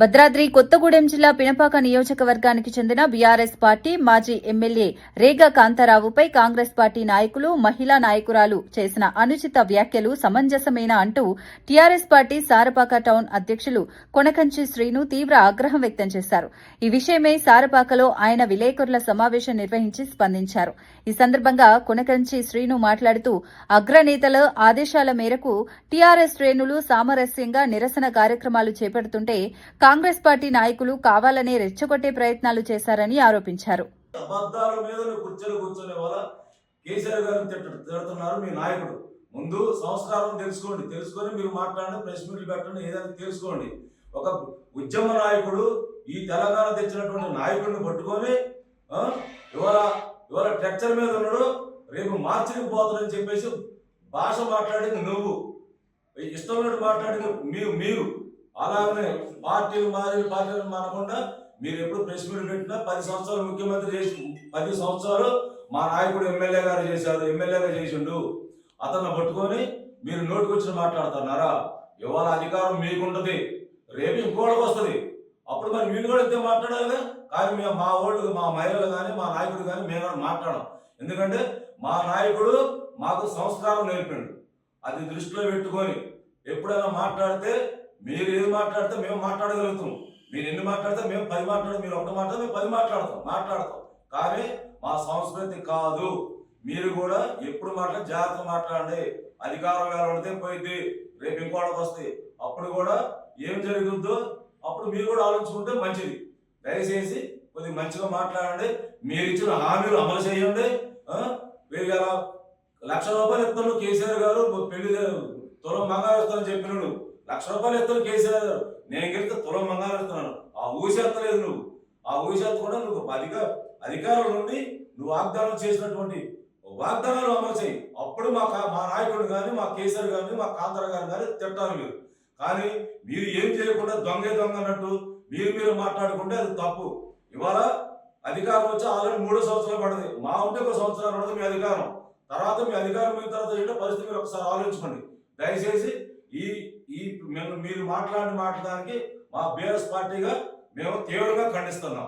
భద్రాద్రి కొత్తగూడెం జిల్లా పినపాక నియోజకవర్గానికి చెందిన బీఆర్ఎస్ పార్టీ మాజీ ఎమ్మెల్యే రేగా కాంతారావుపై కాంగ్రెస్ పార్టీ నాయకులు, మహిళా నాయకురాలు చేసిన అనుచిత వ్యాఖ్యలు సమంజసమేనా అంటూ టీఆర్ఎస్ పార్టీ సారపాక టౌన్ అధ్యక్షులు కొనకంచి శ్రీను తీవ్ర ఆగ్రహం వ్యక్తం చేశారు. ఈ విషయమై సారపాకలో ఆయన విలేకరుల సమావేశం నిర్వహించి స్పందించారు. ఈ సందర్భంగా కొనకంచి శ్రీను మాట్లాడుతూ అగ్రనేతల ఆదేశాల మేరకు టీఆర్ఎస్ శ్రేణులు సామరస్యంగా నిరసన కార్యక్రమాలు చేపడుతుంటే కాంగ్రెస్ పార్టీ నాయకులు కావాలనే రెచ్చగొట్టే ప్రయత్నాలు చేశారని ఆరోపించారు. అబద్ధాల మీద కూర్చొని వాళ్ళ కేసీఆర్ గారిని తిడుతున్నారు మీ నాయకుడు. ముందు సంస్కారం తెలుసుకొని మీరు మాట్లాడండి, ప్రెస్ మీట్లు పెట్టండి, ఏదైనా తెలుసుకోండి. ఒక ఉద్యమ నాయకుడు ఈ తెలంగాణ తెచ్చినటువంటి నాయకుడిని పట్టుకొని ఇవాళ ట్రెక్చర్ మీద ఉన్నాడు, రేపు మార్చికి పోతాడని చెప్పేసి భాష మాట్లాడింది నువ్వు, ఇష్టమైనట్టు మాట్లాడింది మీరు. అలాగనే పార్టీలు మానకుండా మీరు ఎప్పుడు ప్రెస్ మీట్ పెట్టినా 10 సంవత్సరాలు ముఖ్యమంత్రి చేసి 10 సంవత్సరాలు మా నాయకుడు ఎమ్మెల్యేగా చేసిండు. అతన్ని పట్టుకొని మీరు నోటికొచ్చిన మాట్లాడుతున్నారా? ఇవాళ అధికారం మీకుంటది, రేపు ఇంకోళ్ళకి వస్తుంది. అప్పుడు మరి వీళ్ళు కూడా ఇంతే మాట్లాడాలి. కానీ మేము మా వాళ్ళు, మా మహిళలు కానీ, మా నాయకుడు కానీ మేము కూడా మాట్లాడం. ఎందుకంటే మా నాయకుడు మాకు సంస్కారం నేర్పిండు. అది దృష్టిలో పెట్టుకొని ఎప్పుడైనా మాట్లాడితే మీరు ఏది మాట్లాడితే మేము మాట్లాడగలుగుతాం. మీరు ఎన్ని మాట్లాడితే మేము 10 మాట్లాడతాం. మీరు ఒకటి మాట్లాడితే మేము 10 మాట్లాడతాం. కానీ మా సంస్కృతి కాదు. మీరు కూడా ఎప్పుడు జాగ్రత్త మాట్లాడండి. అధికారం వేలడితే పోయింది, రేపు ఇంకోటికి వస్తాయి. అప్పుడు కూడా ఏం జరుగుద్దో అప్పుడు మీరు కూడా ఆలోచించుకుంటే మంచిది. దయచేసి కొద్దిగా మంచిగా మాట్లాడండి. మీరు ఇచ్చిన హామీలు అమలు చేయండి. 1,00,000 రూపాయలు ఇస్తాను కేసీఆర్ గారు, పెళ్లి తులం బంగారు ఇస్తానని చెప్పినాడు. 1,00,000 రూపాయలు ఇస్తాను కేసీఆర్ గారు, నేను గెలిస్తే తులం బంగారు ఇస్తున్నాను. ఆ ఊసెత్తలేదు నువ్వు. ఆ ఊసెత్తకుండా నువ్వు అధికారం నుండి నువ్వు వాగ్దానం చేసినటువంటి వాగ్దానాలు అమలు చేయి. అప్పుడు మా నాయకుడు కానీ, మా కేసీఆర్ గారిని, మా కాంతారావు గారిని కానీ తిట్టాలి మీరు. కానీ మీరు ఏం చేయకుండా దొంగ అన్నట్టు మీరు మాట్లాడుకుంటే అది తప్పు. ఇవాళ అధికారం వచ్చి ఆల్రెడీ 3 సంవత్సరాలు పడుతుంది. మా ఉంటే 1 సంవత్సరం పడుతుంది మీ అధికారం. తర్వాత మీ అధికారం మీద తర్వాత ఏంటో పరిస్థితి మీరు ఒకసారి ఆలోచించుకోండి. దయచేసి మీరు మాట్లాడడానికి మా బీఆర్ఎస్ పార్టీగా మేము తీవ్రంగా ఖండిస్తున్నాం.